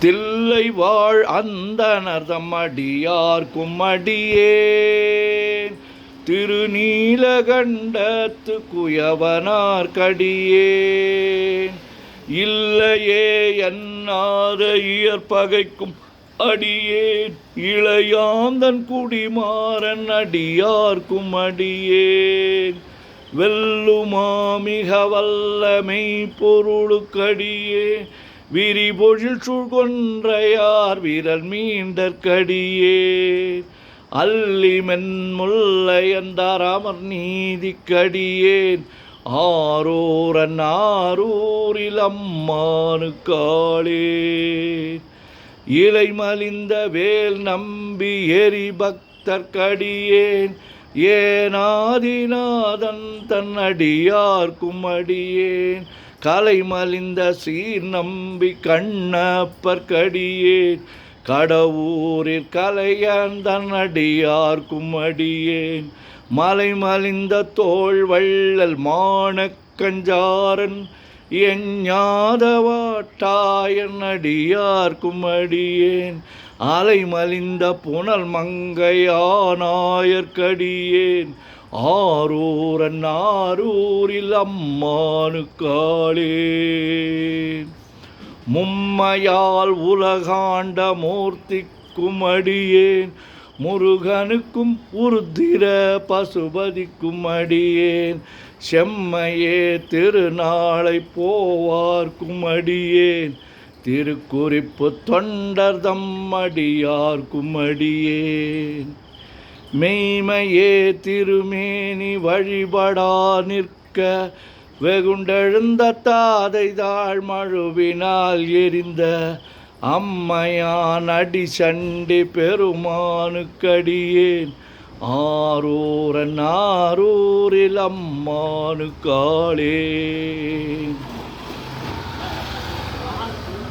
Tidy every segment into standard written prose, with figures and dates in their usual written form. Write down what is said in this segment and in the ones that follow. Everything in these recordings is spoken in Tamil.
தில்லை வாழ் அந்தணர் தம்மடியார்க்கும் அடியேன் திருநீலகண்டத்து குயவனார் கடியேன் இல்லையே என்னாத இயற்பகைக்கும் அடியேன் இளையாந்தன் குடிமாறன் அடியார்க்கும் அடியேன் வெல்லுமா மிக வல்லமை பொருளுக்கடியேன் விரிபொழில் சூழ்கொன்றையார் வீரல் மீண்டற்கடியேன் அல்லி மென்முல்லையந்தாராமர் நீதிக்கடியேன் ஆரூரன் ஆரூரில் அம்மானுக்காளே இலை மலிந்த வேல் நம்பி எரி பக்தர்க்கடியேன் ஏனாதிநாதன் தன் அடியார்க்கும் அடியேன் கலை மலிந்த சீர் நம்பி கண்ணப்பர்க்கடியேன் கடவுரில் கலையன் தன் அடியார்க்கும் அடியேன் மலை மலிந்த தோள் வள்ளல் மானக்கஞ்சாரன் எஞ்ஞாதவாட்டாயன் அடியார்க்கும் அடியேன் அலை மலிந்த புனல் மங்கையானாயர்க்கடியேன் ஆரூரன் ஆரூரில் அம்மானுக்காளே மும்மையால் உலகாண்ட மூர்த்திக்கும் அடியேன் முருகனுக்கும் உருத்திர பசுபதிக்கும் அடியேன் செம்மையே திருநாளை போவார்க்கும் அடியேன் திருக்குறிப்பு தொண்டர் தம் அடியார்க்கும் அடியேன் மெய்மையே திருமேனி வழிபடா நிற்க வெகுண்டெழுந்த தாதை தாழ் மழுவினால் எரிந்த அம்மையான் அடி சண்டி பெருமானுக்கடியேன் ஆரூரன் ஆரூரில் அம்மானுக்காளே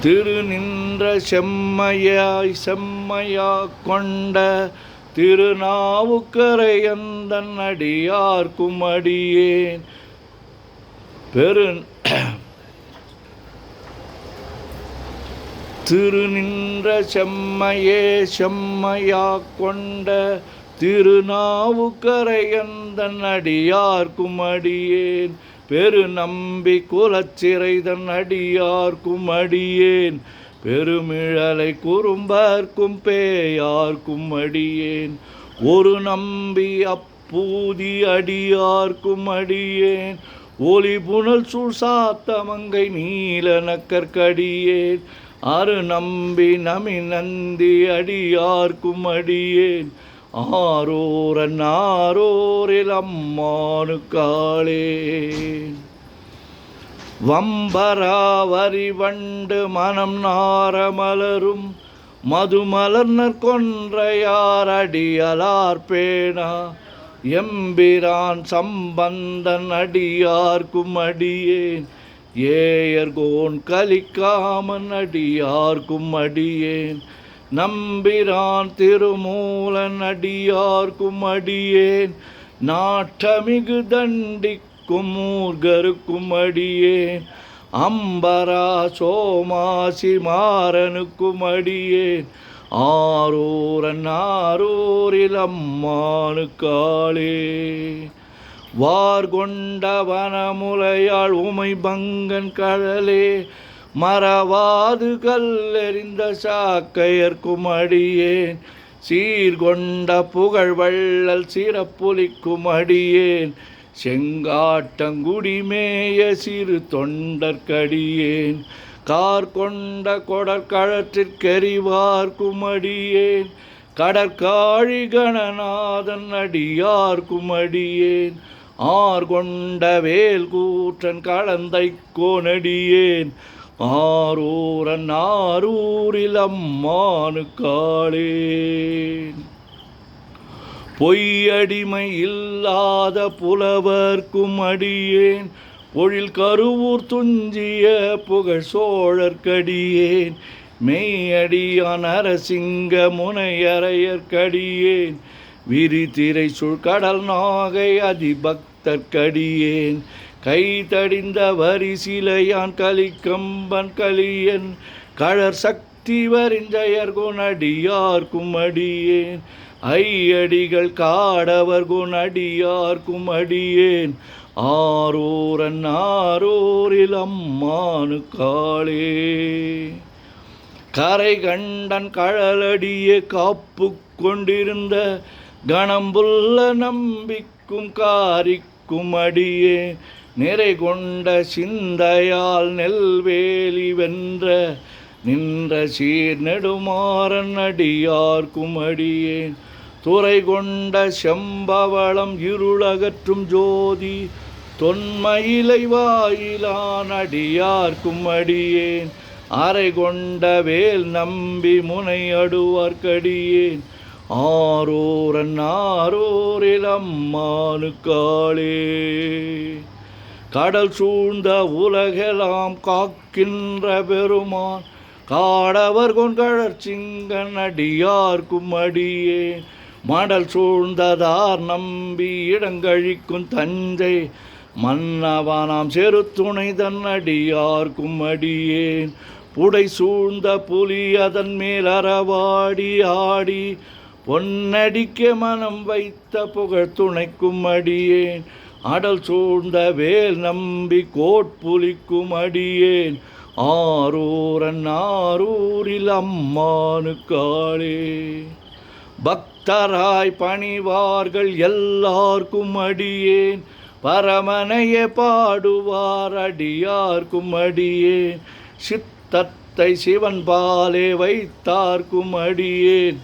திருநின்ற செம்மையாய் செம்மையா கொண்ட திருநாவுக்கரையந்தன் அடியார்க்கும் அடியேன் திருநின்ற செம்மையே செம்மையா கொண்ட திருநாவுக்கரையந்தன் அடியார்க்கும் அடியேன் பெருநம்பி குலச்சிறைதன் அடியார்க்கும் அடியேன் பெருமிழலை குறும்பர்க்கும் பேயார்க்கும் அடியேன் ஒரு நம்பி அப்பூதி அடியார்க்கும் அடியேன் ஒளி புனல் சூழ் சாத்தமங்கை நீல நக்கற்கடியேன் அரு நம்பி நமி நந்தி அடியார்க்கும் அடியேன் ஆரூரன் ஆரூரில் அம்மானுக்காளே வம்பராவரி வண்டு மனம் நாரமலரும் மதுமலர்னர் கொன்றையார் அடியலார் பேணா எம்பிரான் சம்பந்தன் அடியார்க்கும் அடியேன் ஏயர்கோன் கலிக்காமன் அடியார்க்கும் அடியேன் நம்பிரான் திருமூலன் அடியார்க்கும் அடியேன் நாட்டமிகு தண்டிக்கும் மூர்கருக்கும் அடியேன் அம்பரா சோமாசி மாறனுக்கும் அடியேன் ஆரூரன் ஆரூரில் அம்மானுக்காளே வார்கொண்ட வனமுலையாள் உமை பங்கன் கடலே மறவாது கல்லெறிந்த சாக்கையர்க்கும் அடியேன் சீர்கொண்ட புகழ் வள்ளல் சிறப்புலிக்கும் அடியேன் செங்காட்டங்குடிமேய சிறு தொண்டற்கடியேன் கார்கொண்ட கொடற்கழற்றிற்கெறிவார்க்கும் அடியேன் கடற்காழி கணநாதன் அடியார்க்கும் அடியேன் ஆர்கொண்ட வேல் கூற்றன் கலந்தை கோனடியேன் ஆரூரன் ஆரூரில் அம்மானுக்காளே பொய்யடிமை இல்லாத புலவர்க்கும் அடியேன் பொழில் கருவூர் துஞ்சிய புகழ் சோழர்க்கடியேன் மெய்யடியான் அரசிங்க முனையறையற்கடியேன் விரிதிரை சுழ்கடல் நாகை அதிபக்தர்க்கடியேன் கைதடிந்த வரிசிலையான் கலிக்கம்பன் கலியன் கழற் சக்தி ஐத்திவரிஞ்சயர் குணடியார்க்கும் அடியேன் ஐயடிகள் காடவர் குணடியார்க்கும் அடியேன் ஆரூரன் ஆரூரில் அம்மானு காளே கரை கண்டன் கழலடியே காப்பு கொண்டிருந்த கணம்புள்ள நம்பிக்கும் காரிக்கும் அடியே நிறை கொண்ட சிந்தையால் நெல்வேலி வென்ற நின்ற சீர் நெடுமாறன் அடியார்க்கும் அடியேன் துறை கொண்ட செம்பவளம் இருளகற்றும் ஜோதி தொன்மயிலை வாயிலான் அடியார்க்கும் அடியேன் அறை கொண்ட வேல் நம்பி முனை அடுவார்க்கடியேன் ஆரூரன் ஆரூரில் அம்மானு காளே கடல் சூழ்ந்த உலகெல்லாம் காக்கின்ற பெருமான் காடவர் கொண்கழற் சிங்கன் அடியார்க்கும் அடியேன் மடல் சூழ்ந்ததார் நம்பி இடங்கழிக்கும் தஞ்சை மன்னவனாம் செருத்துணை தன் அடியார்க்கும் அடியேன் புடை சூழ்ந்த புலி அதன் மேல் அறவாடி ஆடி பொன்னடிக்க மனம் வைத்த புகழ் துணைக்கும் அடியேன் அடல் சூழ்ந்த வேல் நம்பி கோட்புலிக்கும் அடியேன் ஆரூரன் ஆரூரில் அம்மானு காளே பக்தராய் பணிவார்கள் எல்லார்க்கும் அடியேன் பரமனையே பாடுவார் அடியார்க்கும் அடியேன் சித்தத்தை சிவன் பாலே வைத்தார்க்கும் அடியேன்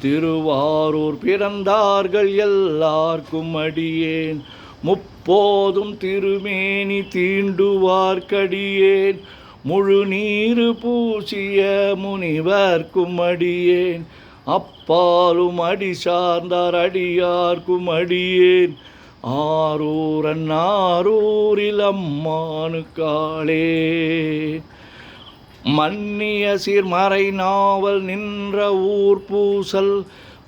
திருவாரூர் பிறந்தார்கள் எல்லார்க்கும் அடியேன் முப்போதும் திருமேனி தீண்டுவார்க்கடியேன் முழு நீரு பூசிய முனிவர்க்கும் அடியேன் அப்பாலும் அடி சார்ந்தார் அடியார்க்கும் அடியேன் ஆரூரன் ஆரூரில் அம்மானு காளே மன்னிய சீர்மறை நாவல் நின்ற ஊர் பூசல்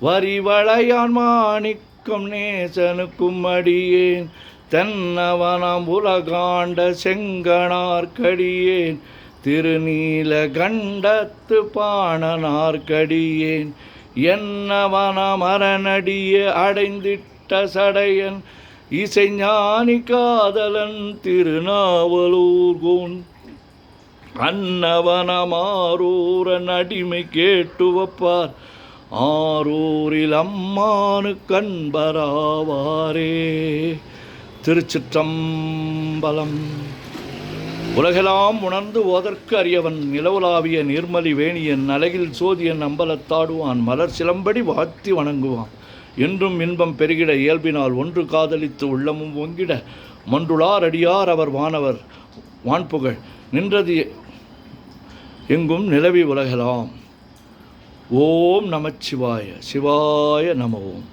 வரிவளையான் மாணிக்கம் நேசனுக்கும் அடியேன் தென்னவனாம் உலகாண்ட செங்கணார்க்கடியேன் திருநீல கண்டத்து பாணனார்க்கடியேன் என்னவனாம் அரணடிய அடைந்திட்ட சடையன் இசைஞானி காதலன் திருநாவலூர்கோன் அன்னவனம் ஆரூரன் அடிமை கேட்டு வப்பார் ஆரூரில் அம்மானு கண்பராவாரே. திருச்சிற்றம்பலம். உலகெல்லாம் உணர்ந்து ஓதற்கு அறியவன் நிலவுலாவிய நீர்மலி வேணியன் அழகில் சோதியன் அம்பலத்தாடுவான் மலர் சிலம்படி வாழ்த்தி வணங்குவான் என்றும் இன்பம் பெருகிட இயல்பினால் ஒன்று காதலித்து உள்ளமும் ஒங்கிட மன்றுளார் அடியார் அவர் வானவர் வான்புகழ் நின்றது எங்கும் நிலவி உலகலாம். ஓம் நமச்சிவாய சிவாய நம ஓம்.